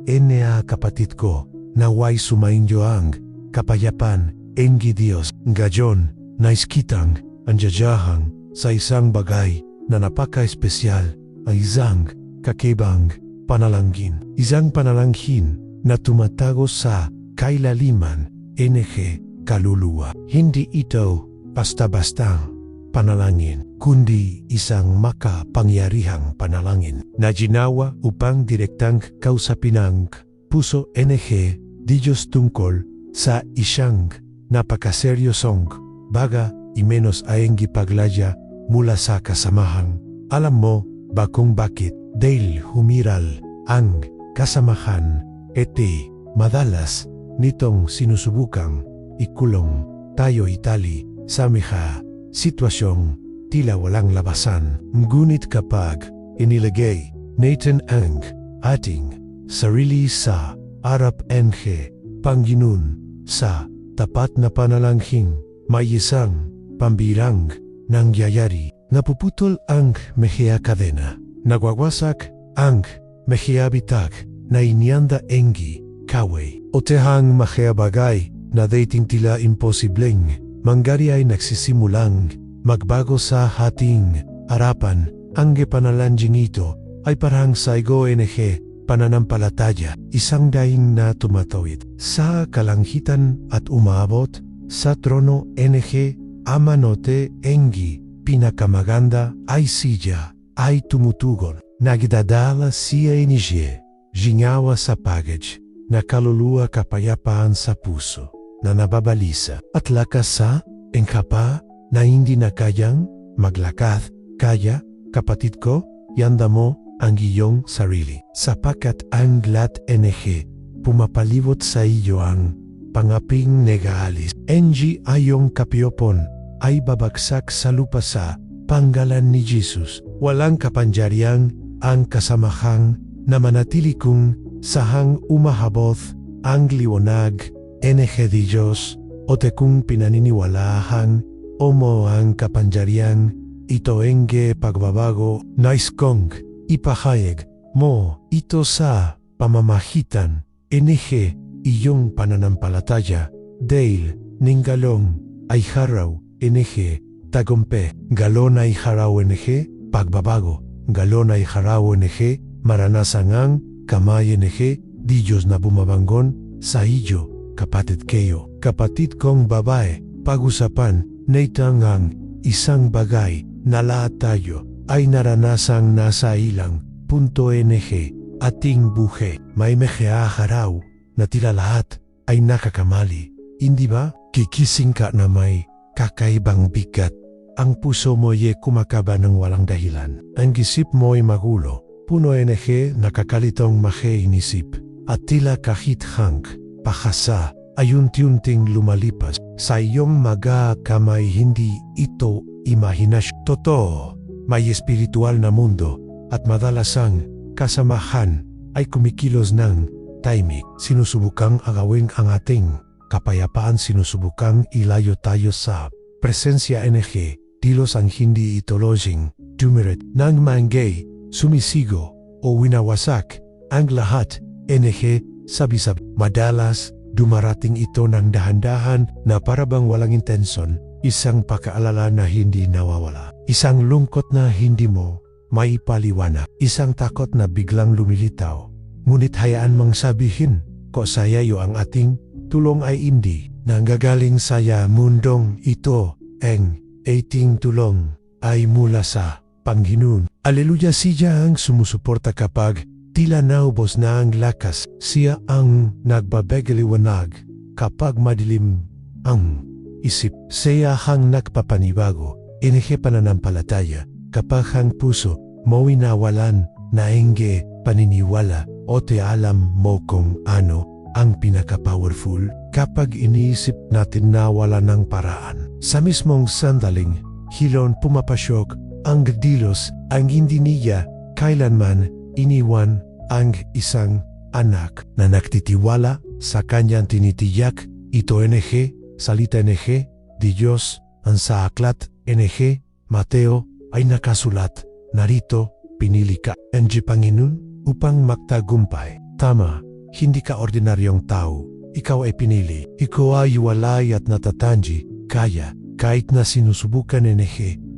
Enea kapatid ko, naway sumainyo ang kapayapan, engi Diyos, gayon, nais kitang anjajahang sa isang bagay na napaka-espesyal, ang isang kakibang panalangin. Isang panalangin na tumatago sa kailaliman, NG, kaluluwa. Hindi ito basta-bastang panalangin, kundi isang makapangyarihang panalangin na ginawa upang direktang kausapin ang puso, NG, di Diyos tungkol sa isang napakaseryosong baga imenos ayang gipaglaya mula sa kasamahan. Alam mo ba kung bakit? Dahil humiral ang kasamahan, eti madalas nitong sinusubukang ikulong tayo itali sa mga sitwasyong tila walang labasan. Ngunit kapag inilagay natin ang ating sarili sa harap NG Panginoon sa tapat na panalangin, may isang pambirang nangyayari. Napuputol ang mga kadena, nagwawasak ang mga bitag na inianda engi kaway. O tehang mga bagay na dating tila imposibleng mangyari ay nagsisimulang magbago sa ating harapan. Ang panalangin ito ay parang saigo NG pananampalataya, isang daing na tumatawid sa kalangitan at umabot sa trono, NG amanote engi pinakamaganda ay siya ay tumutugon. Nagdadala siya NG gingawa sa package na kaluluwa, kapayapaan sa puso na nababalisa at lakas sa engkapa na hindi na kayang maglakad. Kaya, kapatid ko, yanda mo ang iyong sarili, sapagkat ang lahat, NG, pumapalibot sa iyo ang pangaping negaalis. NG ayong kapiyopon ay babagsak sa lupa sa panggalan ni Jesus. Walang kapangyarihan ang kasamahang na manatili kung sahang umahabot ang liwanag, NG di Diyos, o te kung pinaniniwalahang o mo ang kapangyarihan ito NG pagbabago. Nais kong ipahayag mo ito sa pamamagitan, NG, iyong pananampalataya, dahil ninggalong ay haraw, NG, tagumpe, galon ay haraw, NG, pagbabago, galon ay haraw, NG, maranasan ang kamay, NG, di Diyos na bumabangon sa iyo, kapatid kayo. Kapatid kong babae, pag-usapan na ang isang bagay na lahat tayo ay naranasang nasa ilang punto, NG, ating buhay. May mga haraw na tila lahat ay nakakamali, hindi ba? Kikising ka na may kakaibang bigat. Ang puso mo ay kumakaba ng walang dahilan. Ang isip mo ay magulo, puno, NG, nakakalitong inisip. At tila kahit hang pakasa ay unti-unting lumalipas sa iyong mga kamay. Hindi ito imahinasyon. Totoo, may espiritual na mundo at madalas ang kasamahan ay kumikilos ng tahimik. Sinusubukang agawin ang ating kapayapaan, sinusubukang ilayo tayo sa presensya, NG. Dilos ang hindi itologing dumiret ng manggay, sumisigo o winawasak ang lahat, NG, sabi-sabi. Madalas dumarating ito ng dahan-dahan na parabang walang intensyon, isang pakaalala na hindi nawawala, isang lungkot na hindi mo maipaliwanag, isang takot na biglang lumilitaw. Ngunit hayaan mang sabihin ko sayayo ang ating tulong ay hindi nanggagaling sa mundong ito. Ang ating tulong ay mula sa Panginoon. Aleluya, siya ang sumusuporta kapag tila naubos na ang lakas. Siya ang nagbabagaliwanag kapag madilim ang isip. Siya ang nagpapanibago, NG, pananampalataya kapag ang puso mo inawalan na NG paniniwala o te alam mo kung ano ang pinaka-powerful kapag iniisip natin na wala ng paraan. Sa mismong sandaling hilon pumapasyok ang Dilos, ang hindi niya kailanman iniwan ang isang anak na nagtitiwala sa kanyang tinitiyak. Ito, NG, salita, NG, di Diyos, ang sa aklat, NG, Mateo, ay nakasulat, narito, pinili ka, NG Panginoon, upang magtagumpay Tama, hindi ka ordinaryong tao. Ikaw ay pinili. Ikaw ay walay at natatangi. Kaya, kahit na sinusubukan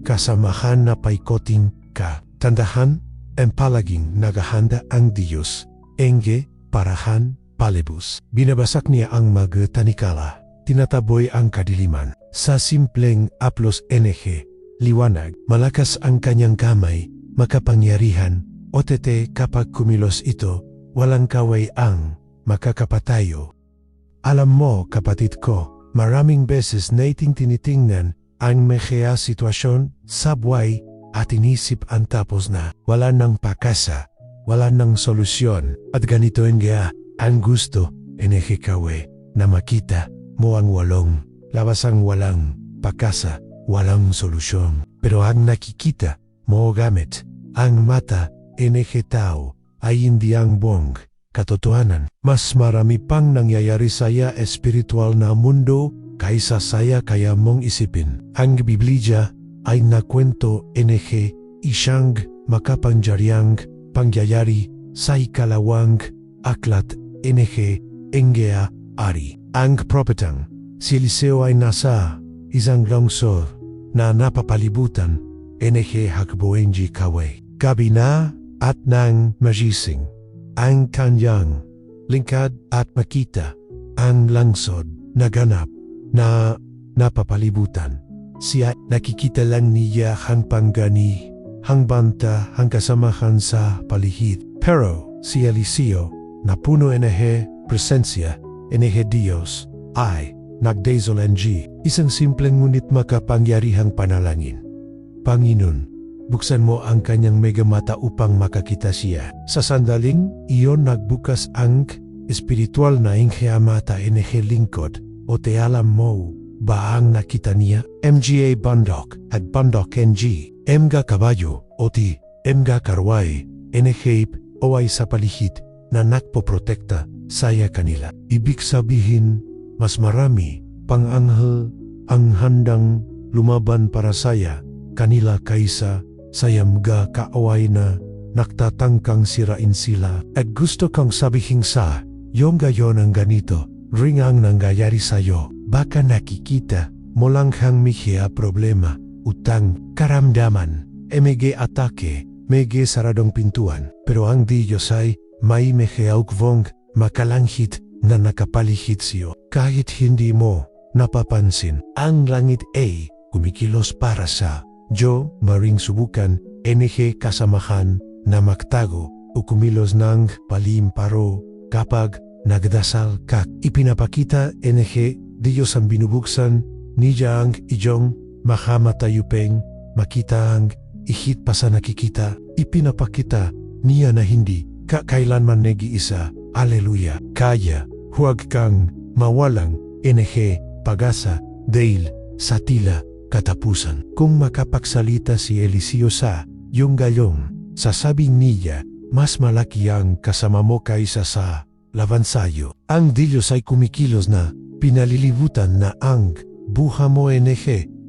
kasamahan na paikotin ka. Tandahan, ang palaging naghahanda ang Diyos. Enge, parahan, palibus. Binabasak niya ang mga tanikala. Tinataboy ang kadiliman. Sa simpleng aplos liwanag, malakas ang kanyang kamay, makapangyarihan, OTT kapag kumilos ito, walang kaway ang makakapatayo. Alam mo, kapatid ko, maraming beses nating tinitingnan ang mga sitwasyon sa buhay at inisip ang tapos na wala ng pakasa, wala ng solusyon. At ganito ang gusto kawe na makita mo ang labasang walang pakasa, walang solusyon. Pero ang nakikita mo gamit ang mata tao ay hindi ang buong katotohanan. Mas marami pang nangyayari saya espiritual na mundo kaysa saya kaya mong isipin. Ang Biblia ay nakwento isang makapangyariang pangyayari sa ikalawang aklat Engea Ari. Ang propetang si Eliseo ay nasa isang lungsod na napapalibutan hakboenji kawe. Kabina at ng magising ang kanyang lingkad at makita ang langsod na ganap na napapalibutan. Siya nakikita lang niya ang panggani, ang banta, ang kasamahan sa palihid. Pero si Eliseo na puno presensya Diyos ay nagdesolenji. Isang simpleng ngunit makapangyarihang panalangin. Panginoon, buksan mo ang kanyang mega mata upang makakita siya. Sa sandaling iyon nagbukas ang espiritual na mata lingkod o te alam mo ba ang nakita niya? Mga bandok at bandok mga kabayo o ti mga karway o ay sa palihid na nakpoprotekta saya kanila. Ibig sabihin, mas marami pang anghel ang handang lumaban para saya kanila kaysa sayam kaaway na naktatangkang sirain sila. At gusto kong sabihin sa yung gayon ang ganito, ring ang nangyayari sa'yo. Baka nakikita mo lang hang mihiya problema, utang, karamdaman, mege atake, mege saradong pintuan. Pero ang Diyos ay may meheaukvong makalanghit na nakapalihit siyo. Kahit hindi mo napapansin, ang langit ay kumikilos para sa maring subukan kasamahan na magtago o kumilos ng palimparo kapag nagdasal ka. Ipinapakita Diyos ang binubuksan niya ang iyong makamatayupeng makita ang ihit pa sa nakikita. Ipinapakita niya na hindi kailanman nag-iisa. Aleluya. Kaya huwag kang mawalang pag-asa dahil sa tila katapusan. Kung makapagsalita si Eliseo sa yung gayong, sasabing niya, mas malaki ang kasama mo kaysa sa laban sayo. Ang Diyos ay kumikilos na pinalilibutan na ang buha mo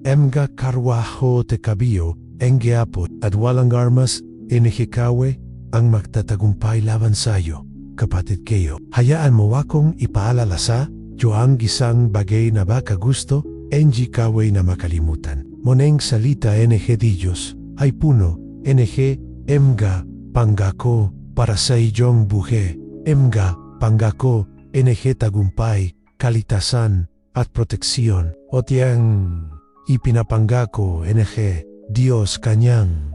mga karwaho te kabiyo, apot at walang armas kawe ang magtatagumpay laban sayo. Kapatid kayo, hayaan mo akong ipaalala sa ang isang bagay na baka gusto kawe na makalimutan. Moneng salita Diyos ay puno mga pangako para sa iyong buhay. Mga pangako tagumpay, kalitasan at proteksyon. O tiyang ipinapangako Diyos kanyang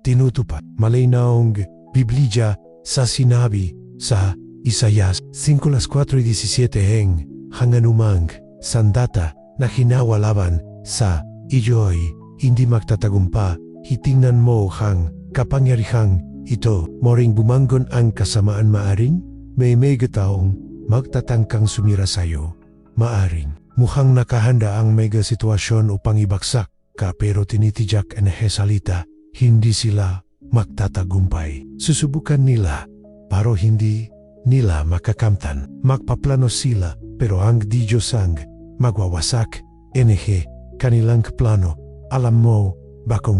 tinutupad. Malinaong Biblia sa sinabi sa Isayas 5:4-17 hanganumang sandata na hinawalaban sa iyo'y hindi magtatagumpa. Hitingnan mo hang kapangyarihang ito. Moring bumanggon ang kasamaan maaring may megataong magtatangkang sumira sayo. Maaring mukhang nakahanda ang mega sitwasyon upang ibaksak ka pero tinitijak salita hindi sila magtatagumpay. Susubukan nila pero hindi nila makakamtan. Magpaplano sila pero ang Diyos ang magwawasak kanilang plano. Alam mo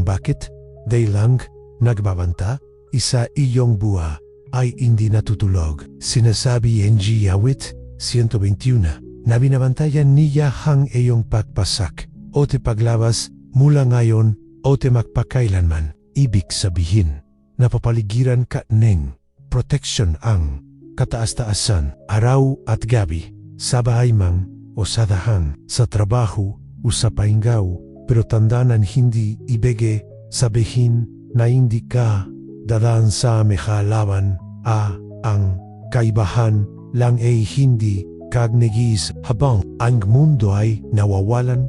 bakit? Dahil lang nagbabanta isa iyong buha ay hindi natutulog. Sinasabi NG Awit 121 na binabantayan niya ang iyong pagpasak o te paglabas mula ngayon o te magpakailanman. Ibig sabihin, napapaligiran ka ng protection ang kataas-taasan, araw at gabi, sa bahay man o sa dahang, sa trabaho o sa pahingaw, pero tandaan hindi ibige sabihin na hindi ka dadaan sa mekalaban ang kaibahan lang ay hindi kagnegis habang ang mundo ay nawawalan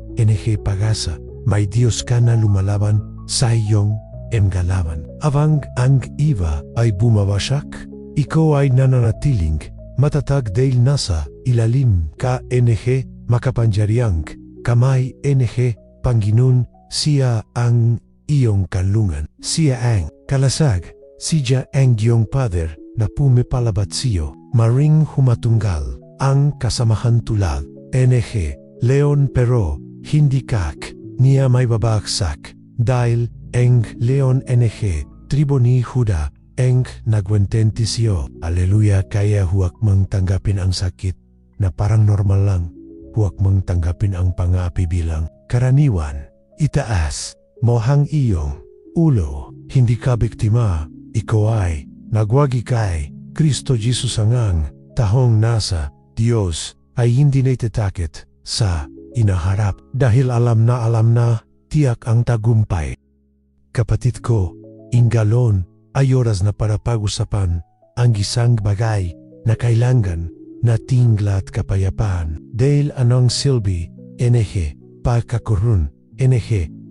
pag-asa. May Diyos ka na lumalaban sa iyong emgalaban. Abang ang iba ay bumawasak, ikaw ay nananatiling matatag dahil nasa ilalim ka makapangyarihang kamay Panginoon, siya ang iyong kanlungan. Siya ang kalasag, siya ang iyong Pader na pumipalabat siyo. Maring humatunggal ang kasamahan tulad Leon pero hindi kak niya may babaksak dahil ang Leon tribo ni Huda ang nagwententi siyo. Aleluya, kaya huwag mong tanggapin ang sakit na parang normal lang. Huwag mong tanggapin ang pang-aapi bilang karaniwan. Itaas mo ang iyong ulo. Hindi ka biktima. Ikaw ay nagwagi kay Kristo Jesus ang tahong nasa Diyos ay hindi natatakot sa inaharap dahil alam na tiyak ang tagumpay. Kapatid ko, ingalon ay oras na para pag-usapan ang isang bagay na kailangan na tinglat kapayapaan. Dahil anong silbi, pagkakaroon,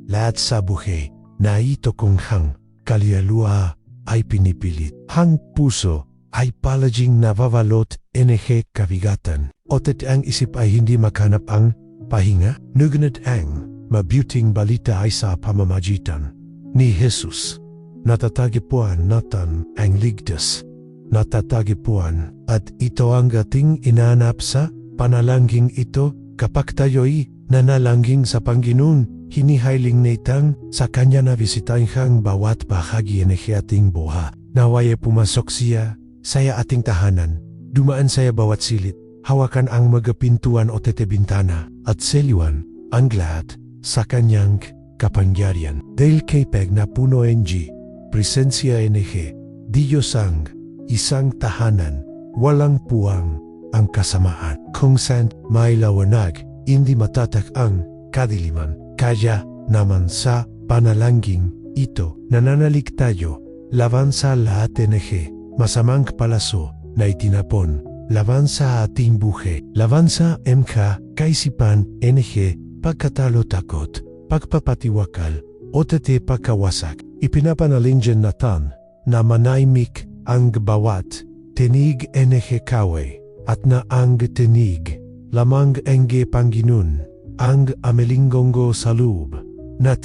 lahat sa buhay na ito kung hang kaluluwa ay pinipilit. Hang puso ay palaging nababalot kabigatan. Otet ang isip ay hindi makanap ang pahinga. Nugnat ang mabuting balita ay sa pamamagitan ni Jesus. Natatagipuan natin ang ligtas. Natatagipuan at ito ang ating inanap sa panalangin ito kapag tayo'y nanalangin sa Panginoon. Hinihiling natin sa Kanya na bisitahin ang bawat bahagi ng ating buhay. Naway pumasok siya sa ating tahanan, dumaan saya bawat silit, hawakan ang mga pintuan o tetebintana at seliwan ang lahat sa Kanyang kapangyarihan. Dahil kapag na puno presensya Diyos ang isang tahanan, walang puwang ang kasamaan. Kung saan may lawanag, hindi matatak ang kadiliman. Kaya naman sa panalangin ito, nananalig tayo laban sa lahat masamang palaso na itinapon, laban sa ating buhay, laban sa kaisipan pagkatalo takot, pagpapatiwakal, o pagkawasak. Ipinapanalingin natin na manahimik ang bawat tinig kawe at na ang tinig lamang ang Panginoon ang amelinggongo sa loob na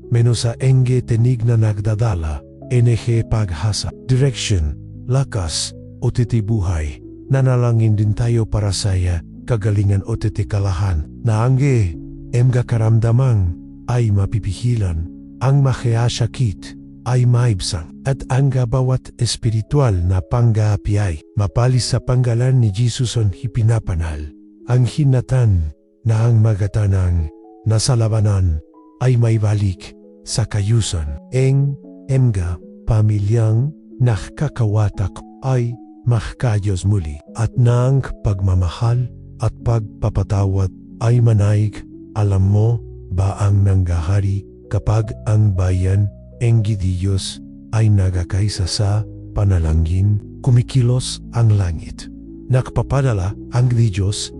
meno sa tinig na nagdadala paghasa, direction, lakas o titibuhay. Nanalangin din tayo para saya kagalingan o titikalahan na ang karamdamang ay mapipihilan, ang sakit ay maibsang at ang bawat espiritual na pang-aapi ay mapalis sa panggalan ni Jesus on hipinapanal. Ang hinatan na ang magatanang nasa labanan ay may balik sa kayusan. Pamilyang nakakawatak ay makakayos muli at nang pagmamahal at pagpapatawad ay manaig. Alam mo ba ang nangyahari kapag ang bayan Diyos ay nagkakaisa sa panalangin? Kumikilos ang langit. Nakpapadala ang Diyos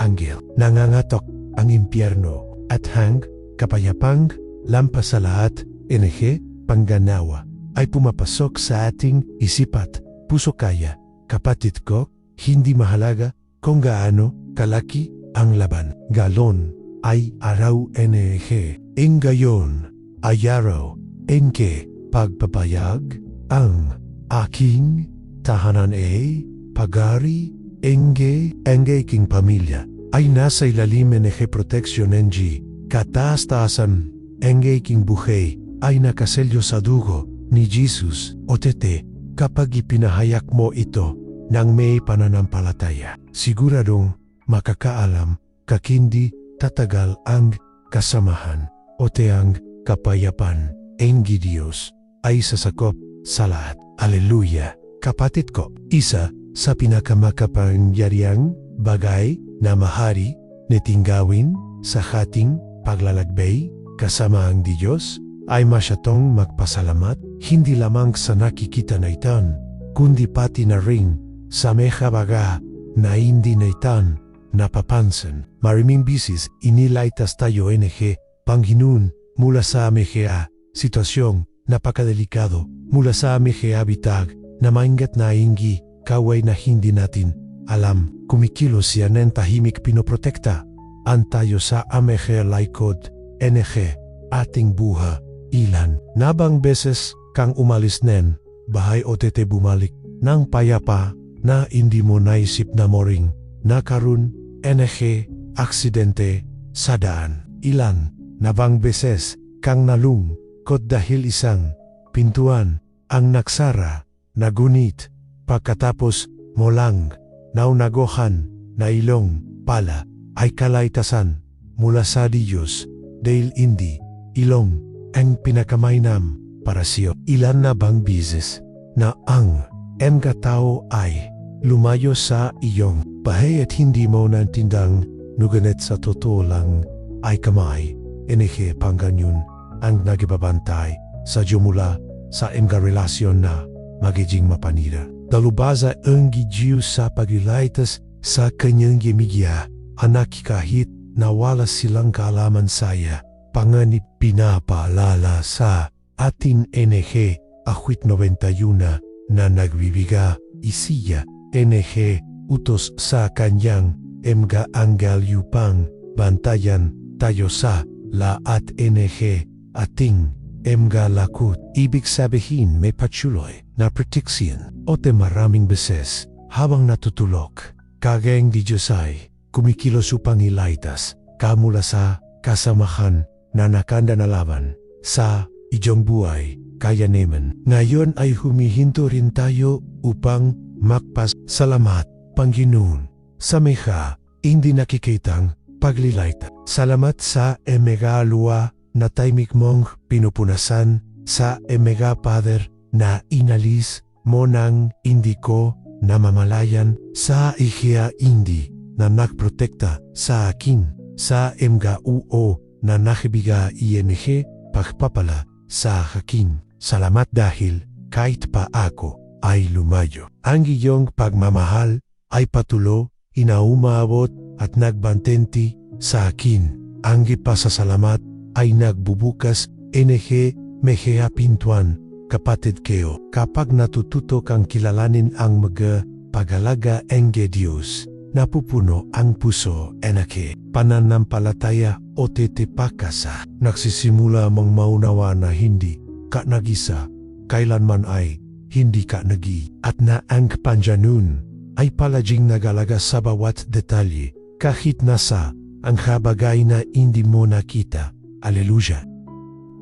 anghel. Nangangatok ang impyerno at hang kapayapang lampas sa lahat pangganawa ay pumapasok sa ating isipat puso. Kaya kapatid ko, hindi mahalaga kung gaano kalaki ang laban. Galon ay araw ngayon ay araw pagpapayag ang aking tahanan pagari ang aking pamilya ay nasa ilalim ng proteksyon ng kataas-taasan. Ang aking buhay ay nakaselyo sa dugo ni Jesus o tete kapag ipinahayak mo ito ng may pananampalataya. Siguradong makakaalam kakindi tatagal ang kasamahan o ang kapayapan ng Diyos ay sasakop sa lahat. Aleluya! Kapatid ko, isa sa pinakamakapangyariang bagay na mahari nating gawin sa ating paglalakbay kasama ang Diyos ay masyadong magpasalamat hindi lamang sa nakikita na itan, kundi pati na rin sa mga baga na hindi na itan napapansin. Maraming bisis inilaitas tayo Panginoon mula sa mga sitwasyong napakadelikado, mula sa mga bitag na maingat na inggi kaway na hindi natin alam. Kumikilos yan ng tahimik pinoprotekta ang tayo sa aming laikod ating buha. Ilan nabang beses kang umalis nen bahay o tete bumalik ng payapa na hindi mo naisip na moring nakarun aksidente sa daan. Ilan nabang beses kang nalungkot dahil isang pintuan ang nagsara, nagunit pagkatapos mo lang naunagohan na ilong pala ay kalaitasan mula sa Diyos dahil hindi ilong ang pinakamainam para siyo. Ilan na bang bisis na ang tao ay lumayo sa iyong bahay at hindi mo nantindang nuganet sa totoo lang ay kamay pangganyon ang nagibabantay sa mula sa relasyon na magiging mapanira. Dalubaza ang Diyos sa pagilaitas sa kanyang gimigya anak kahit nawala silang kaalaman saya. Panganib pinapaalala sa atin awit 91 na nagbibiga isiya utos sa kanyang mga anghel upang bantayan tayo sa lahat ating mga lakot. Ibig sabihin may patuloy na proteksyon o maraming beses habang natutulog. Kagayang Diyos ay kumikilos upang ilaitas kamula sa kasamahan na nakanda na laban sa iyong buhay. Kaya naman ngayon ay humihinto rin tayo upang magpasalamat Panginoon sa mga hindi nakikitang paglilaita. Salamat sa mga luwa na taimik mong pinupunasan, sa mga Father na inalis mo nang hindi ko namamalayan, sa ihya hindi na nagprotekta sa akin, sa mga uo na nakibiga pagpapala sa akin. Salamat dahil kahit pa ako ay lumayo. Ang iyong pagmamahal ay patulo inaumabot at nagbantenti sa akin. Ang ipasasalamat ay nagbubukas meha pintuan. Kapatid ko, kapag natututo kang kilalanin ang mga pag-alaga ng Diyos, napupuno ang puso pananampalataya o titipakasa. Nagsisimula mong maunawa na hindi ka nag-isa, kailanman ay hindi ka nagi, at na ang Panginoon ay palaging nagalaga sa bawat detalye kahit nasa ang habagay na hindi mo nakita. Aleluya!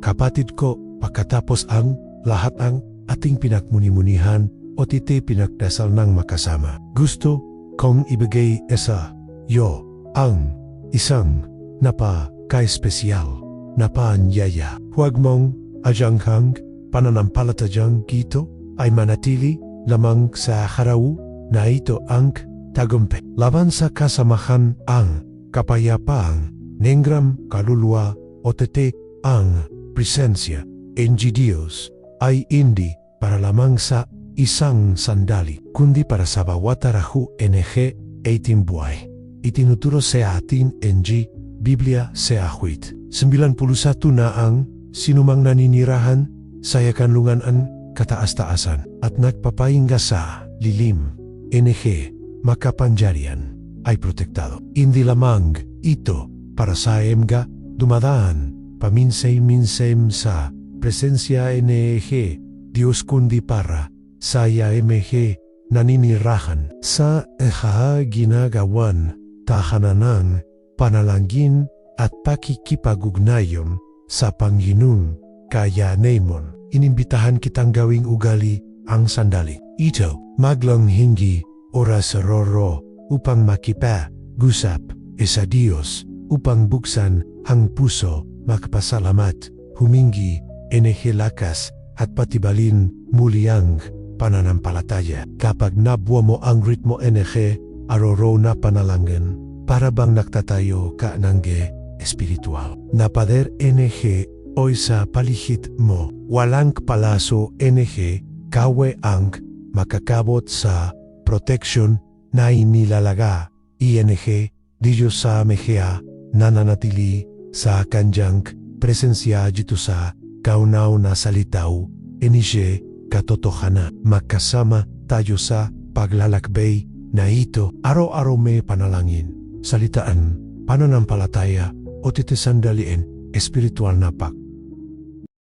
Kapatid ko, pagkatapos ang lahat ang ating pinagmunimunihan o pinagdasal ng makasama, gusto kong ibigay sa iyo ang isang napaka-espesyal na paanyaya. Huwag mong ajanghang pananampalatayang ito ay manatili lamang sa araw na ito ang tagumpay. Laban sa kasamahan ang kapayapaang nengram kaluluwa o ang presensya ng Diyos ay hindi para lamang sa isang sandali, kundi para sa bawat araw ating buhay. Itinuturo sa atin ng Biblia sa awit 91 na ang sinumang naninirahan sa kanlungan kataas-taasan at nagpapahinga sa lilim makapangyarihan ay protektado. Hindi lamang ito para sa mga dumadaan paminsan-minsan sa presensya Diyos, kundi para sa mga naninirahan sa ginagawan tahanan ng panalangin at pakikipag-ugnayan sa Panginoon. Kaya naman inimbitahan kitang gawing ugali ang sandali. Ito, maglanghingi oras roro upang makipag-usap sa Diyos, upang buksan ang puso, magpasalamat, humingi, lakas at patibalin muli ang pananampalataya. Kapag nabuo mo ang ritmo aroro na panalangin, para bang nagtatayo ka ng espiritual. Napader oy sa paligid mo, walang palaso kawe ang makakabot sa protection na inilalaga Diyos sa mehea nananatili sa kanyang presensya dito sa kaunaw na salitaw katotohanan. Magkasama tayo sa paglalakbay na ito, araw-araw may panalangin, salitaan, pananampalataya o titisandaliin, espiritual na